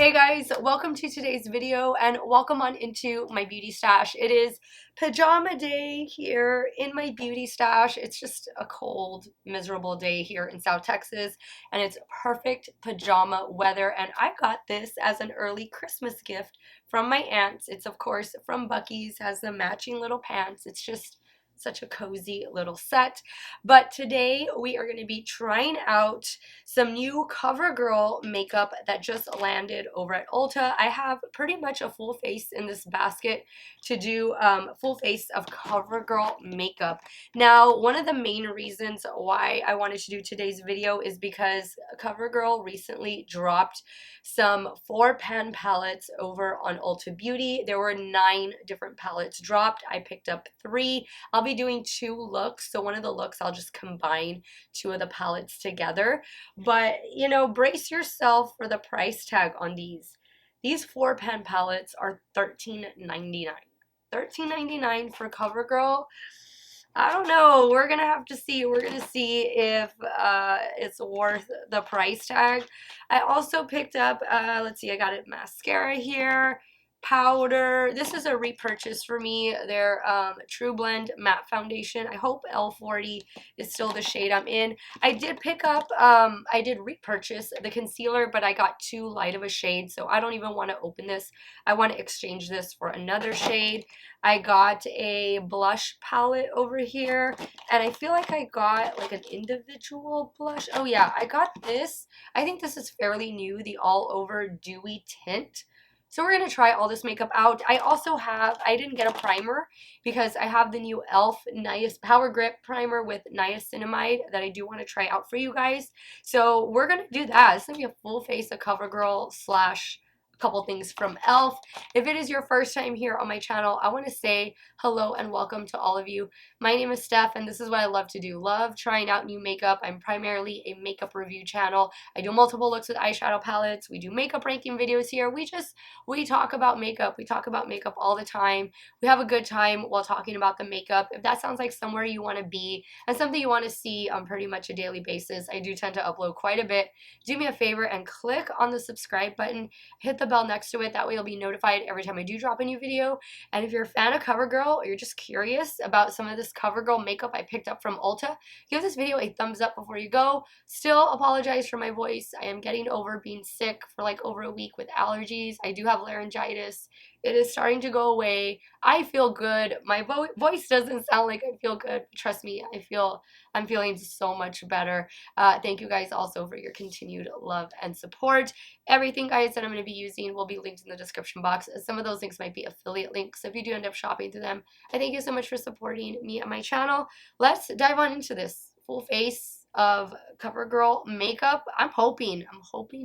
Hey guys, welcome to today's video and welcome on into my beauty stash. It is pajama day here in my beauty stash. It's just a cold, miserable day here in South Texas and it's perfect pajama weather, and I got this as an early Christmas gift from my aunts. It's of course from Buc-ee's, has the matching little pants. It's just such a cozy little set. But today we are going to be trying out some new Covergirl makeup that just landed over at Ulta. I have pretty much a full face in this basket to do full face of Covergirl makeup. Now, one of the main reasons why I wanted to do today's video is because Covergirl recently dropped some 4-pan palettes over on Ulta Beauty. There were 9 different palettes dropped. I picked up 3. I'll be doing 2 looks, so one of the looks I'll just combine 2 of the palettes together. But you know, brace yourself for the price tag on these. These 4-pan palettes are $13.99. $13.99 for Covergirl. I don't know. We're gonna have to see. We're gonna see if it's worth the price tag. I also picked up, let's see, I got it mascara here, powder. This is a repurchase for me. Their True Blend matte foundation. I hope L40 is still the shade I'm in. I did pick up, I did repurchase the concealer, but I got too light of a shade, so I don't even want to open this. I want to exchange this for another shade. I got a blush palette over here, and I feel like I got like an individual blush. Oh yeah, I got this. I think this is fairly new, the all over dewy tint. So we're going to try all this makeup out. I also have, I didn't get a primer because I have the new e.l.f. Power Grip Primer with niacinamide that I do want to try out for you guys. So we're going to do that. It's going to be a full face of Covergirl slash a couple things from e.l.f. If it is your first time here on my channel, I want to say hello and welcome to all of you. My name is Steff, and this is what I love to do. Love trying out new makeup. I'm primarily a makeup review channel. I do multiple looks with eyeshadow palettes. We do makeup ranking videos here. We talk about makeup. We talk about makeup all the time. We have a good time while talking about the makeup. If that sounds like somewhere you want to be and something you want to see on pretty much a daily basis, I do tend to upload quite a bit. Do me a favor and click on the subscribe button. Hit the bell next to it. That way you'll be notified every time I do drop a new video. And if you're a fan of Covergirl or you're just curious about some of this Covergirl makeup I picked up from Ulta, give this video a thumbs up before you go. Still apologize for my voice. I am getting over being sick for like over a week with allergies. I do have laryngitis. It is starting to go away. I feel good. My voice doesn't sound like I feel good. Trust me, I'm feeling so much better. Thank you guys also for your continued love and support. Everything, guys, that I'm going to be using will be linked in the description box. Some of those links might be affiliate links, so if you do end up shopping through them, I thank you so much for supporting me and my channel. Let's dive on into this full face of Covergirl makeup. I'm hoping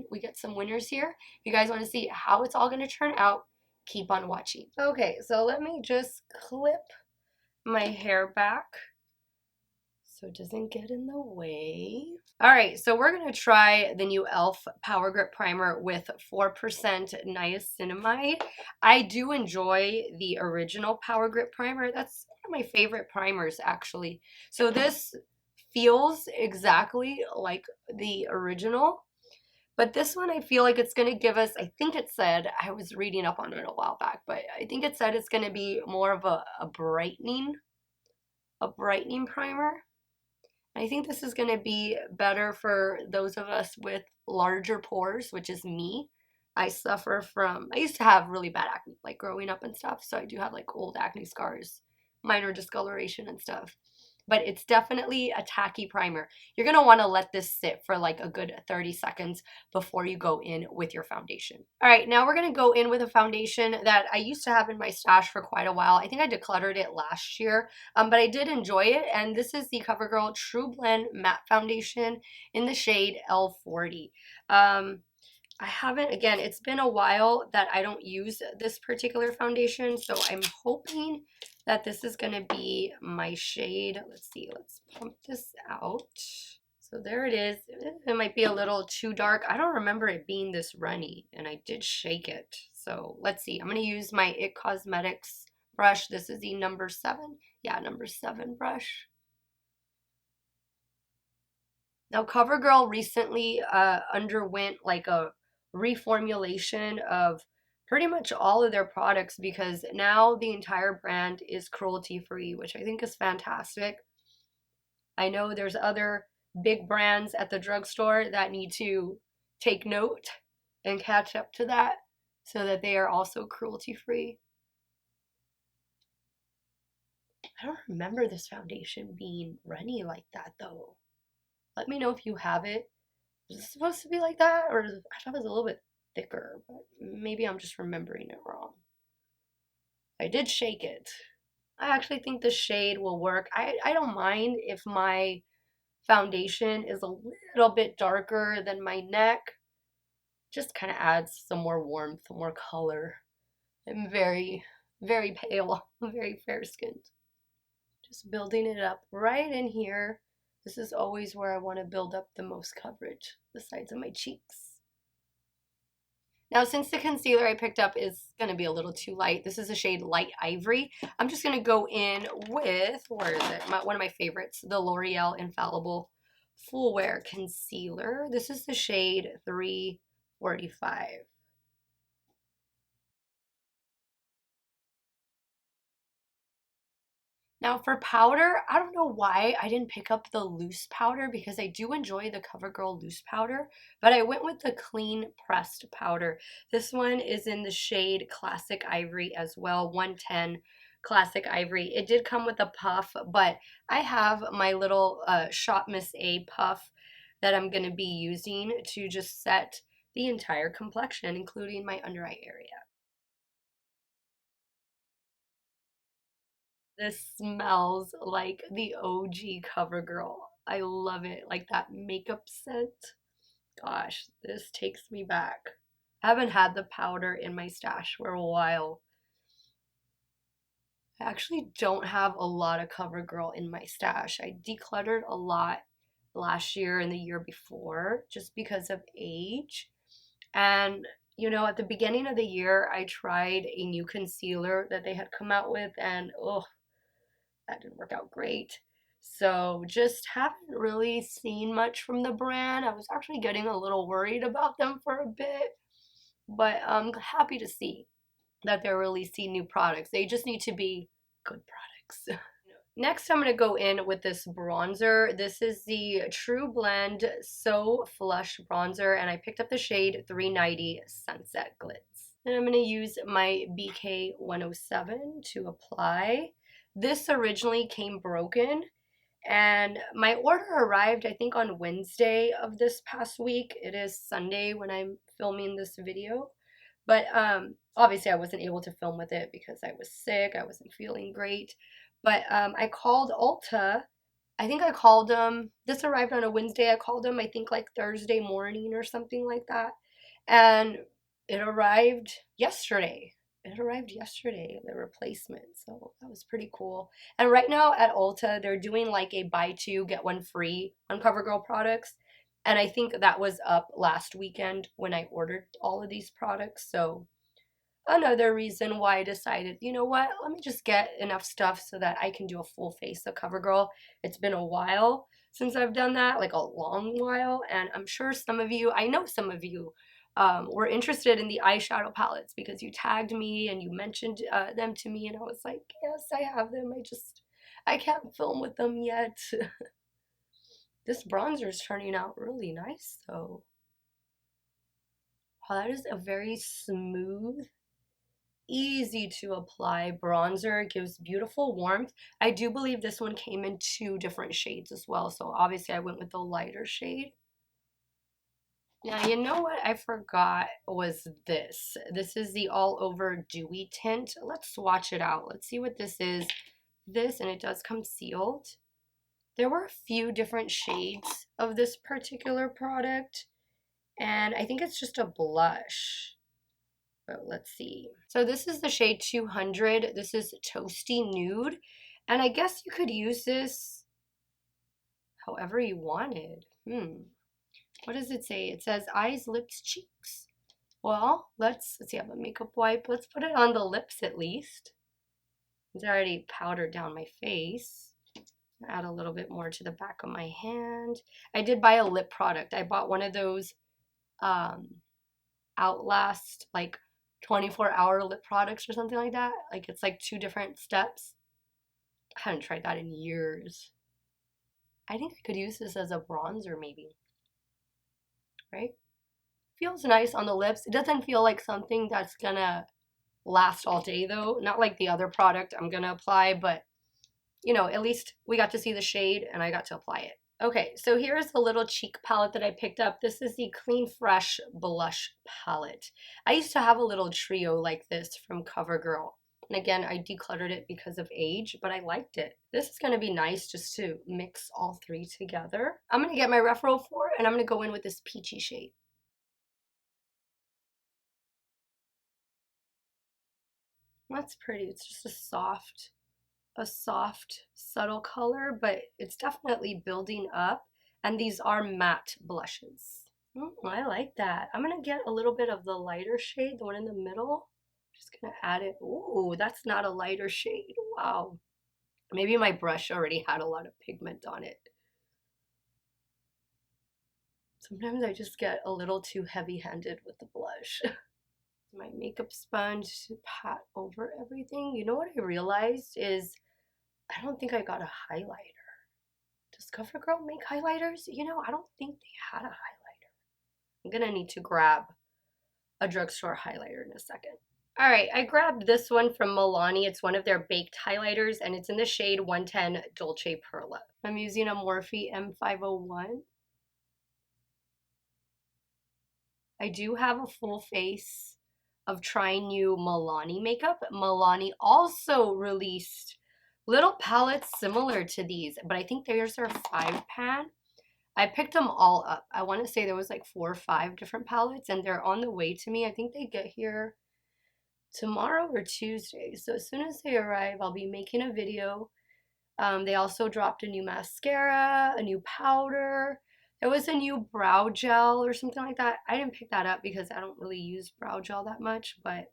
we get some winners here. If you guys want to see how it's all going to turn out, keep on watching. Okay, so let me just clip my hair back so it doesn't get in the way. All right, so we're going to try the new e.l.f. Power Grip Primer with 4% niacinamide. I do enjoy the original Power Grip Primer. That's one of my favorite primers, actually. So this feels exactly like the original. But this one, I feel like it's going to give us, I think it said, I was reading up on it a while back, but I think it said it's going to be more of a brightening primer. I think this is going to be better for those of us with larger pores, which is me. I used to have really bad acne, like growing up and stuff, so I do have like old acne scars, minor discoloration and stuff. But it's definitely a tacky primer. You're going to want to let this sit for like a good 30 seconds before you go in with your foundation. All right, now we're going to go in with a foundation that I used to have in my stash for quite a while. I think I decluttered it last year, but I did enjoy it. And this is the Covergirl True Blend Matte Foundation in the shade L40. I haven't, again, it's been a while that I don't use this particular foundation, so I'm hoping that this is going to be my shade. Let's see, let's pump this out. So there it is. It might be a little too dark. I don't remember it being this runny, and I did shake it. So let's see. I'm going to use my IT Cosmetics brush. This is the number 7. Yeah, number 7 brush. Now, Covergirl recently underwent like a reformulation of pretty much all of their products, because now the entire brand is cruelty free, which I think is fantastic. I know there's other big brands at the drugstore that need to take note and catch up to that so that they are also cruelty free. I don't remember this foundation being runny like that though. Let me know if you have it. Is it supposed to be like that, or I thought it was a little bit thicker, but maybe I'm just remembering it wrong. I did shake it. I actually think the shade will work. I don't mind if my foundation is a little bit darker than my neck. Just kind of adds some more warmth, more color. I'm very, very pale, very fair skinned. Just building it up right in here. This is always where I want to build up the most coverage, the sides of my cheeks. Now, since the concealer I picked up is going to be a little too light, this is the shade Light Ivory. I'm just going to go in with, where is it? One of my favorites, the L'Oreal Infallible Full Wear Concealer. This is the shade 345. Now for powder, I don't know why I didn't pick up the loose powder, because I do enjoy the CoverGirl loose powder, but I went with the clean pressed powder. This one is in the shade Classic Ivory as well, 110 Classic Ivory. It did come with a puff, but I have my little Shop Miss A puff that I'm going to be using to just set the entire complexion, including my under eye area. This smells like the OG CoverGirl. I love it. Like that makeup scent. Gosh, this takes me back. I haven't had the powder in my stash for a while. I actually don't have a lot of CoverGirl in my stash. I decluttered a lot last year and the year before just because of age. And you know, at the beginning of the year, I tried a new concealer that they had come out with, and oh, that didn't work out great. So just haven't really seen much from the brand. I was actually getting a little worried about them for a bit, but I'm happy to see that they're releasing new products. They just need to be good products. Next, I'm going to go in with this bronzer. This is the True Blend So Flush Bronzer, and I picked up the shade 390 Sunset Glitz. And I'm going to use my BK 107 to apply. This originally came broken, and my order arrived, I think, on Wednesday of this past week. It is Sunday when I'm filming this video. But obviously I wasn't able to film with it because I was sick. I wasn't feeling great. But I called Ulta. I think I called them. This arrived on a Wednesday. I called them, I think, like Thursday morning or something like that. And it arrived yesterday. It arrived yesterday, the replacement. So that was pretty cool. And right now at Ulta, they're doing like a buy two, get one free on CoverGirl products. And I think that was up last weekend when I ordered all of these products. So another reason why I decided, you know what, let me just get enough stuff so that I can do a full face of CoverGirl. It's been a while since I've done that, like a long while. And I'm sure some of you, I know some of you were interested in the eyeshadow palettes because you tagged me and you mentioned them to me. And I was like, yes, I have them. I can't film with them yet. This bronzer is turning out really nice though. Wow, that is a very smooth, easy to apply bronzer. It gives beautiful warmth. I do believe this one came in 2 different shades as well, so obviously I went with the lighter shade. Now, you know what I forgot was this. This is the All Over Dewy tint. Let's swatch it out. Let's see what this is. This, and it does come sealed. There were a few different shades of this particular product, and I think it's just a blush. But let's see. So this is the shade 200. This is Toasty Nude. And I guess you could use this however you wanted. What does it say? It says eyes, lips, cheeks. Well, let's see, I have a makeup wipe. Let's put it on the lips at least. It's already powdered down my face. Add a little bit more to the back of my hand. I did buy a lip product. I bought one of those Outlast like 24-hour lip products or something like that. Like it's like 2 different steps. I haven't tried that in years. I think I could use this as a bronzer maybe, right? Feels nice on the lips. It doesn't feel like something that's gonna last all day though. Not like the other product I'm gonna apply, but you know, at least we got to see the shade and I got to apply it. Okay, so here's the little cheek palette that I picked up. This is the Clean Fresh Blush Palette. I used to have a little trio like this from Covergirl. And again, I decluttered it because of age, but I liked it. This is gonna be nice just to mix all 3 together. I'm gonna get my referral for it and I'm gonna go in with this peachy shade. That's pretty. It's just a soft, subtle color, but it's definitely building up. And these are matte blushes. I like that. I'm gonna get a little bit of the lighter shade, the one in the middle. Just gonna add it. Ooh, that's not a lighter shade. Wow. Maybe my brush already had a lot of pigment on it. Sometimes I just get a little too heavy-handed with the blush. My makeup sponge to pat over everything. You know what I realized is I don't think I got a highlighter. Does CoverGirl make highlighters? You know, I don't think they had a highlighter. I'm gonna need to grab a drugstore highlighter in a second. All right, I grabbed this one from Milani. It's one of their baked highlighters, and it's in the shade 110 Dolce Perla. I'm using a Morphe M501. I do have a full face of trying new Milani makeup. Milani also released little palettes similar to these, but I think theirs are 5-pan. I picked them all up. I want to say there was like 4 or 5 different palettes, and they're on the way to me. I think they get here tomorrow or Tuesday. So as soon as they arrive, I'll be making a video. They also dropped a new mascara, a new powder. There was a new brow gel or something like that. I didn't pick that up because I don't really use brow gel that much, but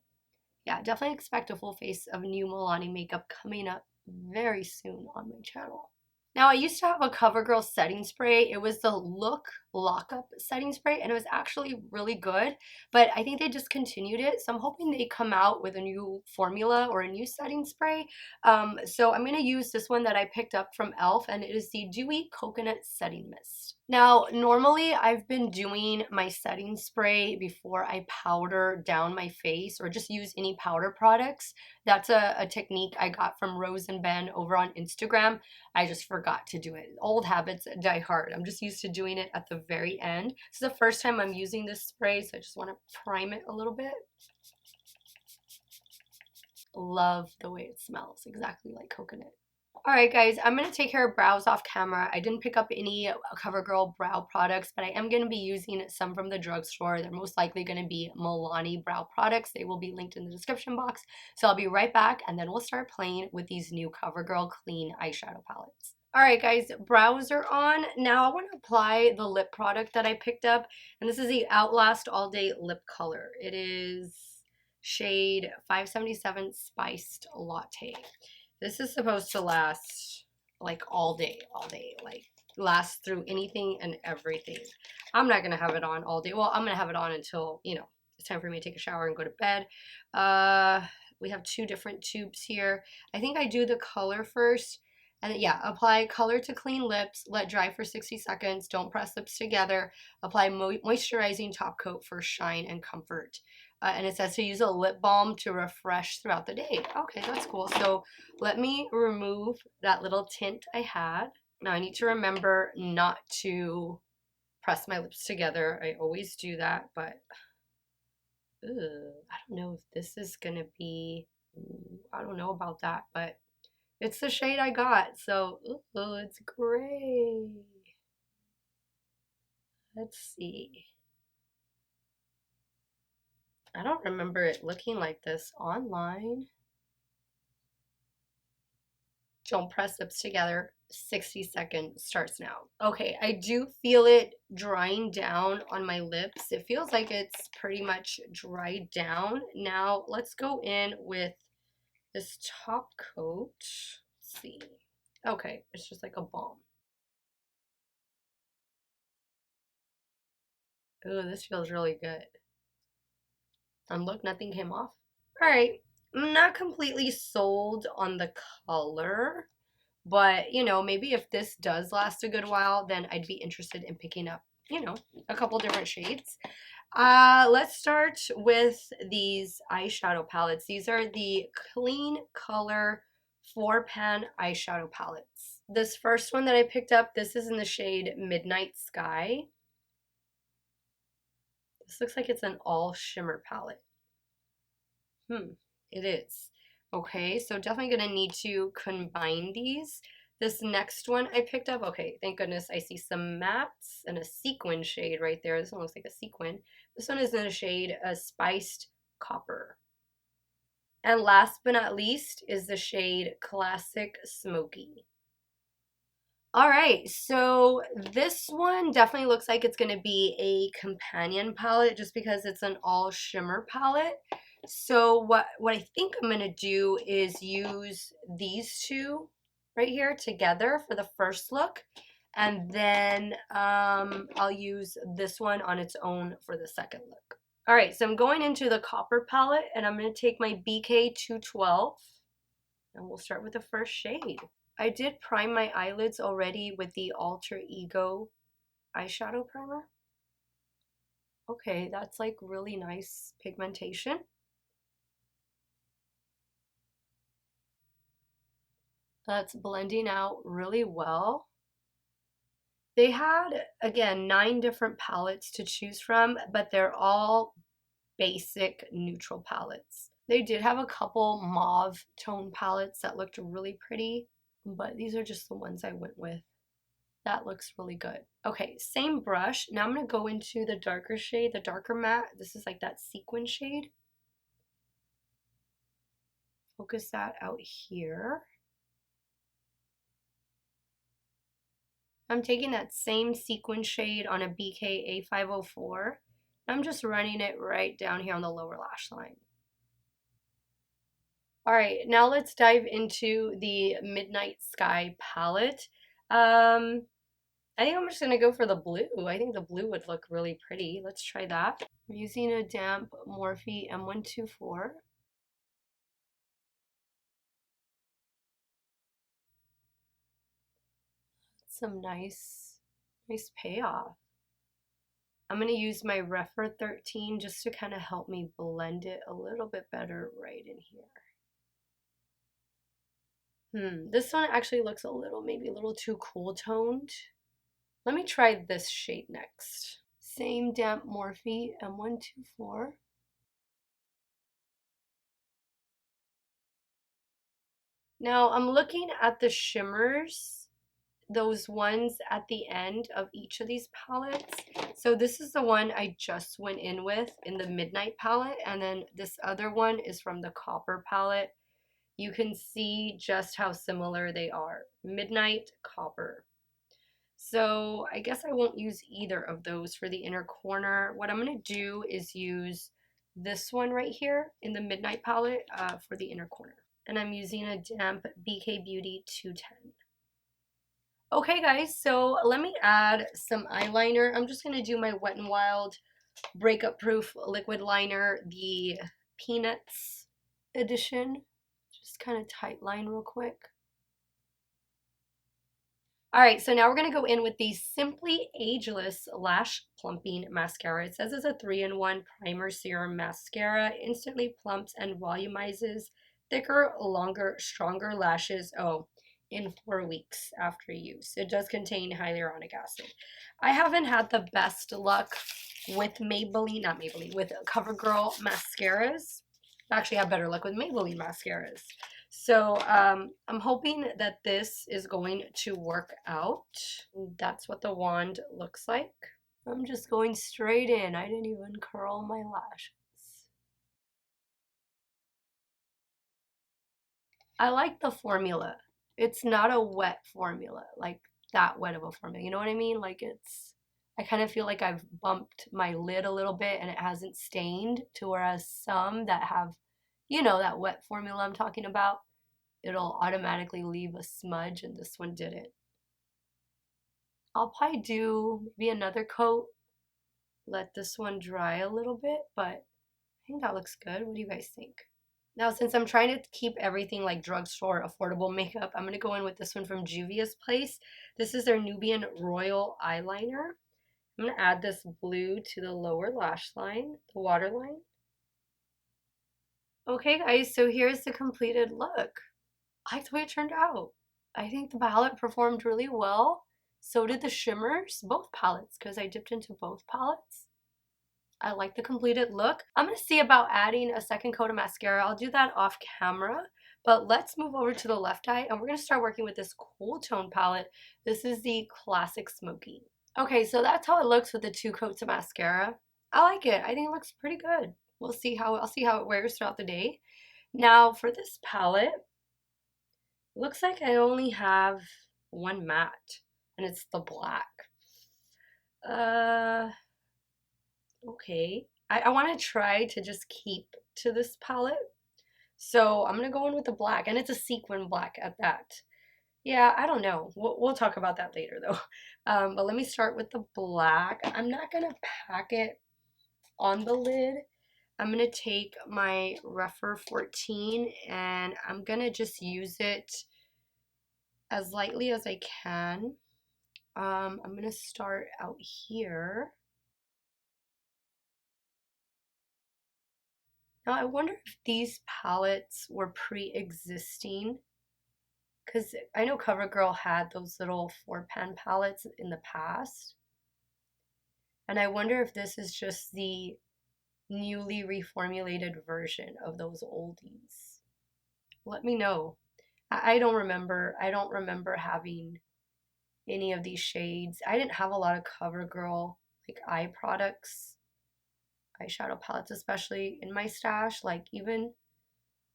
yeah, definitely expect a full face of new Milani makeup coming up very soon on my channel. Now, I used to have a CoverGirl setting spray. It was the Look Lockup setting spray, and it was actually really good, but I think they discontinued it, so I'm hoping they come out with a new formula or a new setting spray. So I'm going to use this one that I picked up from e.l.f., and it is the Dewy Coconut Setting Mist. Now, normally I've been doing my setting spray before I powder down my face or just use any powder products. That's a technique I got from Rose and Ben over on Instagram. I just forgot to do it. Old habits die hard. I'm just used to doing it at the very end. This is the first time I'm using this spray, so I just want to prime it a little bit. Love the way it smells, exactly like coconut. Alright guys, I'm going to take care of brows off camera. I didn't pick up any CoverGirl brow products, but I am going to be using some from the drugstore. They're most likely going to be Milani brow products. They will be linked in the description box. So I'll be right back, and then we'll start playing with these new CoverGirl clean eyeshadow palettes. Alright guys, brows are on. Now I want to apply the lip product that I picked up, and this is the Outlast All Day Lip Color. It is shade 577 Spiced Latte. This is supposed to last like all day, like last through anything and everything. I'm not going to have it on all day. Well, I'm going to have it on until, you know, it's time for me to take a shower and go to bed. We have 2 different tubes here. I think I do the color first. And yeah, apply color to clean lips, let dry for 60 seconds, don't press lips together, apply moisturizing top coat for shine and comfort. And it says to use a lip balm to refresh throughout the day. Okay, that's cool. So let me remove that little tint I had. Now I need to remember not to press my lips together. I always do that, but I don't know if this is gonna be, I don't know about that, but it's the shade I got, so it's gray. Let's see. I don't remember it looking like this online. Don't press lips together. 60 seconds starts now. Okay, I do feel it drying down on my lips. It feels like it's pretty much dried down. Now let's go in with this top coat. Let's see. Okay, it's just like a balm. Oh, this feels really good. And look, nothing came off. All right, I'm not completely sold on the color, but you know, maybe if this does last a good while, then I'd be interested in picking up, you know, a couple different shades. Let's start with these eyeshadow palettes. These are the Clean Color 4-pan eyeshadow palettes. This first one that I picked up, this is in the shade Midnight Sky. This looks like it's an all shimmer palette. It is. Okay, so definitely gonna need to combine these. This next one I picked up, okay, thank goodness I see some mattes and a sequin shade right there. This one looks like a sequin. This one is in the shade Spiced Copper. And last but not least is the shade Classic Smoky. All right, so this one definitely looks like it's gonna be a companion palette just because it's an all shimmer palette. So what I think I'm gonna do is use these two right here together for the first look, and then I'll use this one on its own for the second look. All right, so I'm going into the Copper palette, and I'm gonna take my BK 212, and we'll start with the first shade. I did prime my eyelids already with the Alter Ego eyeshadow primer. Okay, that's like really nice pigmentation. That's blending out really well. They had, again, 9 different palettes to choose from, but they're all basic neutral palettes. They did have a couple mauve tone palettes that looked really pretty, but these are just the ones I went with. That looks really good. Okay, same brush. Now I'm going to go into the darker shade, the darker matte. This is like that sequin shade. Focus that out here. I'm taking that same sequin shade on a BK A504. I'm just running it right down here on the lower lash line. All right, now let's dive into the Midnight Sky palette. I think I'm just gonna go for the blue. I think the blue would look really pretty. Let's try that. I'm using a damp Morphe M124. Some nice payoff. I'm gonna use my Refer 13 just to kind of help me blend it a little bit better right in here. This one actually looks maybe a little too cool toned. Let me try this shade next. Same damp Morphe M124. Now I'm looking at the shimmers, those ones at the end of each of these palettes. So this is the one I just went in with in the Midnight palette, and then this other one is from the Copper palette. You can see just how similar they are. Midnight, Copper. So I guess I won't use either of those for the inner corner. What I'm going to do is use this one right here in the Midnight palette for the inner corner. And I'm using a damp BK Beauty 210. Okay guys, so let me add some eyeliner. I'm just going to do my Wet n Wild Breakup Proof liquid liner, the Peanuts edition. Just kind of tight line real quick. All right, so now we're going to go in with the Simply Ageless Lash Plumping Mascara. It says it's a 3-in-1 primer serum mascara, instantly plumps and volumizes thicker, longer, stronger lashes. In 4 weeks after use. It does contain hyaluronic acid. I haven't had the best luck with with CoverGirl mascaras. I actually have better luck with Maybelline mascaras. So I'm hoping that this is going to work out. That's what the wand looks like. I'm just going straight in. I didn't even curl my lashes. I like the formula. It's not a wet formula, like that wet of a formula. You know what I mean? Like I kind of feel like I've bumped my lid a little bit and it hasn't stained, to whereas some that have, you know, that wet formula I'm talking about, it'll automatically leave a smudge, and this one didn't. I'll probably do maybe another coat, let this one dry a little bit, but think that looks good. What do you guys think? Now, since I'm trying to keep everything like drugstore affordable makeup, I'm going to go in with this one from Juvia's Place. This is their Nubian Royal Eyeliner. I'm going to add this blue to the lower lash line, the waterline. Okay, guys, so here's the completed look. I like the way it turned out. I think the palette performed really well. So did the shimmers, both palettes, because I dipped into both palettes. I like the completed look. I'm going to see about adding a second coat of mascara. I'll do that off camera. But let's move over to the left eye, and we're going to start working with this cool tone palette. This is the Classic Smoky. Okay, so that's how it looks with the 2 coats of mascara. I like it. I think it looks pretty good. I'll see how it wears throughout the day. Now for this palette, looks like I only have one matte, and it's the black. Okay. I want to try to just keep to this palette. So I'm going to go in with the black, and it's a sequin black at that. Yeah, I don't know. We'll talk about that later though. But let me start with the black. I'm not going to pack it on the lid. I'm going to take my Rephr 14 and I'm going to just use it as lightly as I can. I'm going to start out here. Now I wonder if these palettes were pre-existing, because I know Covergirl had those little 4-pan palettes in the past. And I wonder if this is just the newly reformulated version of those oldies. Let me know. I don't remember having any of these shades. I didn't have a lot of CoverGirl like eye products, eyeshadow palettes especially in my stash. Like even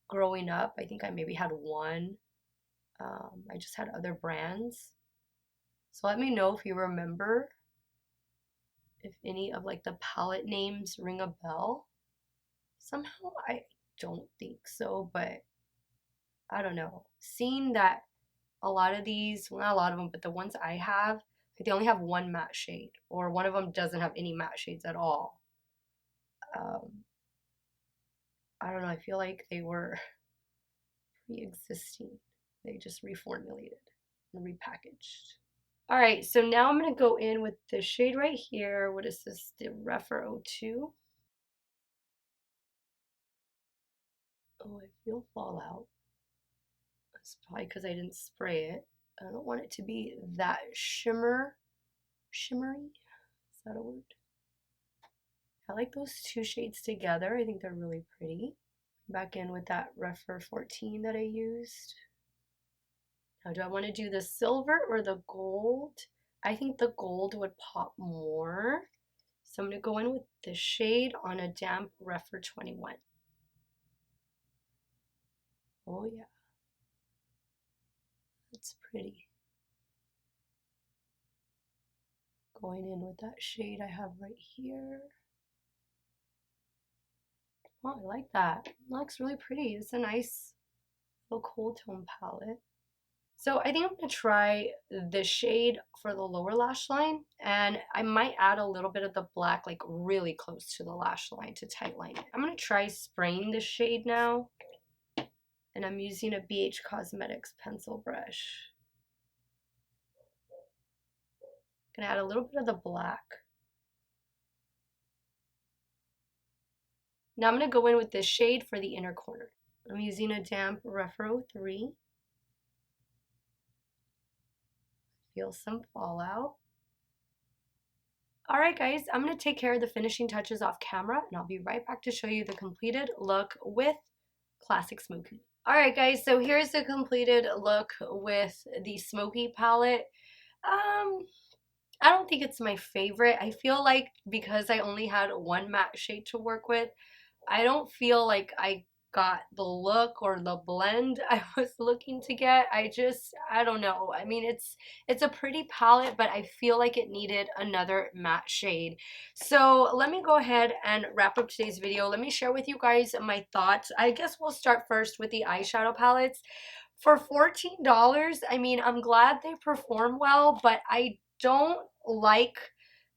growing up, I think I maybe had one. I just had other brands. So let me know if you remember, if any of like the palette names ring a bell. Somehow I don't think so, but I don't know. Seeing that a lot of these, well, not a lot of them, but the ones I have, like they only have one matte shade, or one of them doesn't have any matte shades at all. I don't know, I feel like they were pre-existing. They just reformulated and repackaged. All right, so now I'm gonna go in with the shade right here. What is this? The Rephr 02. Oh, I feel fallout. That's probably because I didn't spray it. I don't want it to be that shimmery. Is that a word? I like those 2 shades together. I think they're really pretty. Back in with that Rephr 14 that I used. Now, do I want to do the silver or the gold? I think the gold would pop more. So I'm going to go in with the shade on a damp Rephr 21. Oh yeah. That's pretty. Going in with that shade I have right here. Oh, I like that. It looks really pretty. It's a nice little cool tone palette. So I think I'm going to try the shade for the lower lash line, and I might add a little bit of the black like really close to the lash line to tightline it. I'm going to try spraying this shade now, and I'm using a BH Cosmetics pencil brush. I'm going to add a little bit of the black. Now I'm going to go in with this shade for the inner corner. I'm using a damp Rephr 03. Feel some fallout. All right, guys, I'm going to take care of the finishing touches off camera, and I'll be right back to show you the completed look with Classic Smoky. All right, guys, so here's the completed look with the Smoky palette. I don't think it's my favorite. I feel like because I only had one matte shade to work with, I don't feel like I got the look or the blend I was looking to get. I don't know. I mean, it's a pretty palette, but I feel like it needed another matte shade. So let me go ahead and wrap up today's video. Let me share with you guys my thoughts. I guess we'll start first with the eyeshadow palettes. For $14, I mean, I'm glad they perform well, but I don't like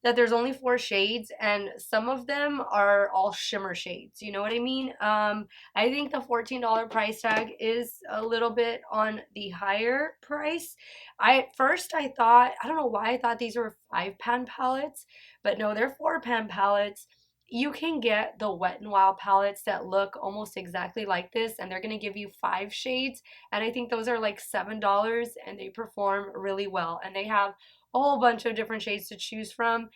that there's only 4 shades, and some of them are all shimmer shades. You know what I mean? I think the $14 price tag is a little bit on the higher price. At first I thought, I don't know why I thought these were 5-pan palettes, but no, they're 4-pan palettes. You can get the Wet n Wild palettes that look almost exactly like this, and they're going to give you 5 shades, and I think those are like $7, and they perform really well, and they have a whole bunch of different shades to choose from.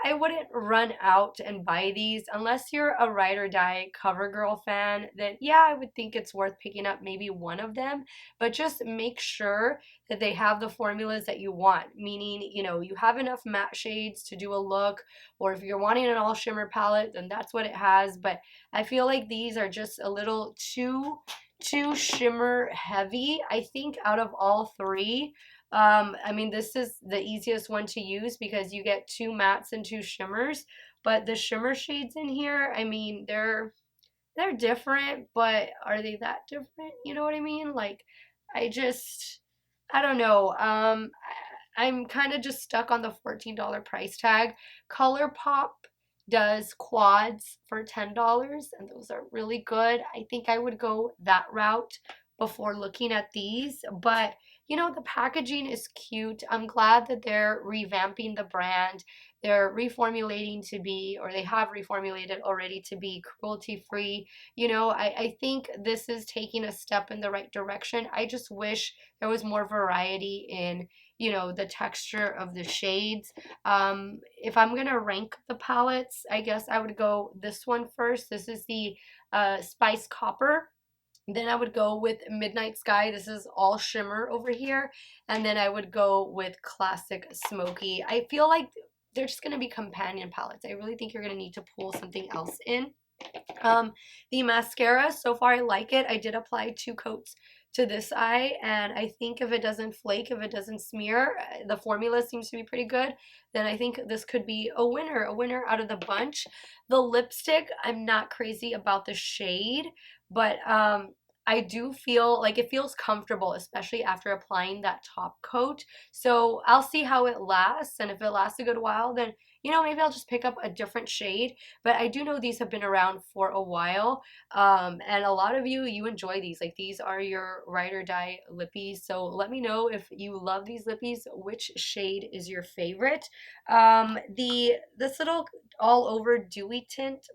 I wouldn't run out and buy these unless you're a ride or die Covergirl fan. Then yeah, I would think it's worth picking up maybe one of them, but just make sure that they have the formulas that you want, meaning, you know, you have enough matte shades to do a look, or if you're wanting an all shimmer palette, then that's what it has. But I feel like these are just a little too shimmer heavy. I think out of all three, I mean, this is the easiest one to use because you get 2 mattes and 2 shimmers, but the shimmer shades in here, I mean, they're different, but are they that different? You know what I mean? Like, I just, I don't know. I'm kind of just stuck on the $14 price tag. ColourPop does quads for $10, and those are really good. I think I would go that route before looking at these, but you know, the packaging is cute. I'm glad that they're revamping the brand. They're reformulating to be, or they have reformulated already to be cruelty free. You know, I think this is taking a step in the right direction. I just wish there was more variety in, you know, the texture of the shades. If I'm gonna rank the palettes, I guess I would go this one first. This is the Spice Copper. Then I would go with Midnight Sky. This is all shimmer over here. And then I would go with Classic Smoky. I feel like they're just going to be companion palettes. I really think you're going to need to pull something else in. The mascara, so far I like it. I did apply 2 coats to this eye, and I think if it doesn't flake, if it doesn't smear, the formula seems to be pretty good, then I think this could be a winner out of the bunch. The lipstick, I'm not crazy about the shade, but I do feel like it feels comfortable, especially after applying that top coat. So I'll see how it lasts, and if it lasts a good while, then, you know, maybe I'll just pick up a different shade. But I do know these have been around for a while, and a lot of you enjoy these. Like, these are your ride or die lippies. So let me know if you love these lippies, which shade is your favorite. This little all over dewy tint,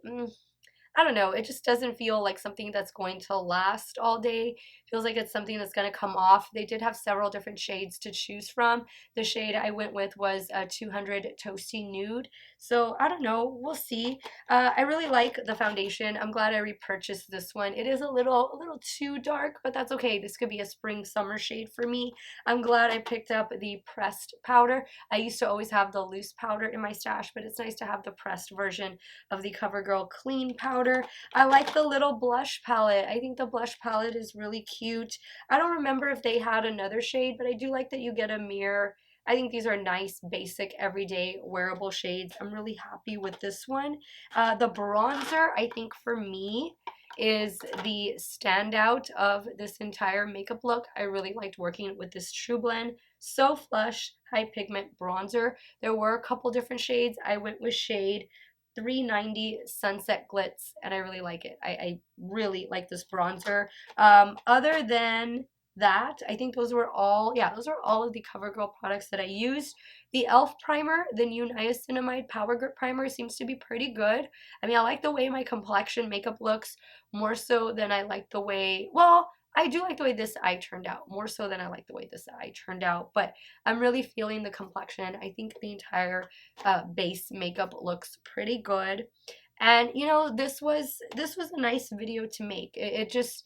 I don't know, it just doesn't feel like something that's going to last all day. Feels like it's something that's going to come off. They did have several different shades to choose from. The shade I went with was a 200 Toasty Nude. So I don't know, we'll see. I really like the foundation. I'm glad I repurchased this one. It is a little too dark, but that's okay. This could be a spring summer shade for me. I'm glad I picked up the pressed powder. I used to always have the loose powder in my stash, but it's nice to have the pressed version of the CoverGirl clean powder. I like the little blush palette. I think the blush palette is really cute. I don't remember if they had another shade, but I do like that you get a mirror. I think these are nice, basic, everyday, wearable shades. I'm really happy with this one. The bronzer, I think for me, is the standout of this entire makeup look. I really liked working with this True Blend So Flush High Pigment Bronzer. There were a couple different shades. I went with shade 390 Sunset Glitz, and I really like it. I really like this bronzer. Other than that, I think those were all, yeah, those are all of the CoverGirl products that I used. The e.l.f. primer, the new Niacinamide Power Grip Primer, seems to be pretty good. I mean, I like the way my complexion makeup looks more so than I like the way, well, I do like the way this eye turned out, more so than I like the way this eye turned out, but I'm really feeling the complexion. I think the entire base makeup looks pretty good. And you know, this was a nice video to make. It just,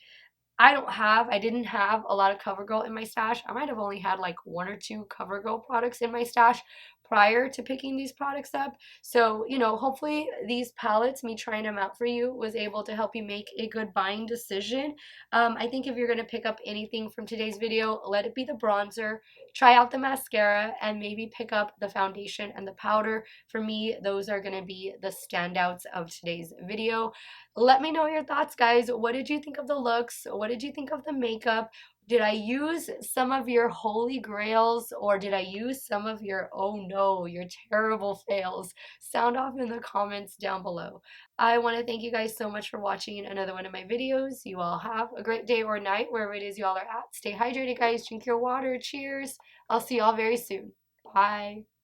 I didn't have a lot of CoverGirl in my stash. I might have only had like 1 or 2 CoverGirl products in my stash prior to picking these products up. So, you know, hopefully these palettes, me trying them out for you, was able to help you make a good buying decision. I think if you're going to pick up anything from today's video, let it be the bronzer, try out the mascara, and maybe pick up the foundation and the powder. For me, those are going to be the standouts of today's video. Let me know your thoughts, guys. What did you think of the looks? What did you think of the makeup? Did I use some of your holy grails or did I use some of your oh no, your terrible fails? Sound off in the comments down below. I want to thank you guys so much for watching another one of my videos. You all have a great day or night wherever it is you all are at. Stay hydrated, guys. Drink your water. Cheers. I'll see you all very soon. Bye.